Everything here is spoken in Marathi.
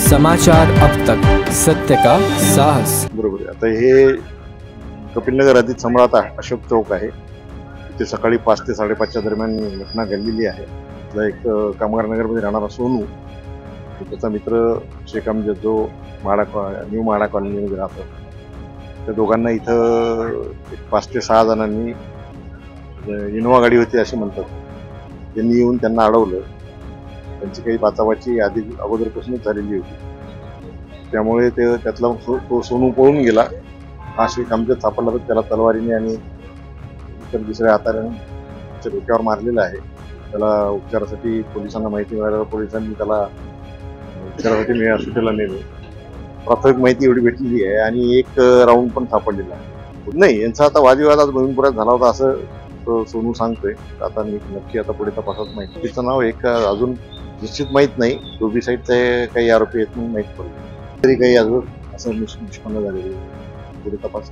समाचार अब तक, सत्य का साहस। बरोबर आहे। आता हे कपिलनगर अधिक सम्राट अशोक चौक आहे। इथे सकाळी 5 ते 5:30च्या दरम्यान घटना घडलेली आहे। इथला एक कामगार नगरमध्ये राहणारा सोनू, त्याचा मित्र शेख अमजद जो न्यू माडा कॉलनीमध्ये राहतो, त्या दोघांना इथं 5 ते 6 जणांनी इनोवा गाडी होती असे म्हणतात, त्यांनी येऊन त्यांना अडवलं। त्यांची काही बाचाबाची आधी अगोदरपासूनच झालेली होती, त्यामुळे त्यातला तो सोनू पळून गेला। हा शेख अमजद सापडला तर त्याला तलवारीने आणि इतर दुसऱ्या हाताने त्याच्या डोक्यावर मारलेला आहे। त्याला उपचारासाठी पोलिसांना माहिती मिळाल्यावर पोलिसांनी त्याला उपचारासाठी हॉस्पिटलला नेले। प्राथमिक माहिती एवढी भेटलेली आहे आणि एक राऊंड पण सापडलेला आहे। नाही, यांचा आता वादविवाद आज गोविंदपुरात झाला होता असं सोनू सांगतोय। आता नक्की आता पुढे तपासात माहिती, तिचं नाव एक अजून निश्चित माहित नाही। दोघी साईडचे काही आरोपी आहेत म्हणून माहित पडले, तरी काही अजून असं निष्पन्न झालेलं पुढे तपास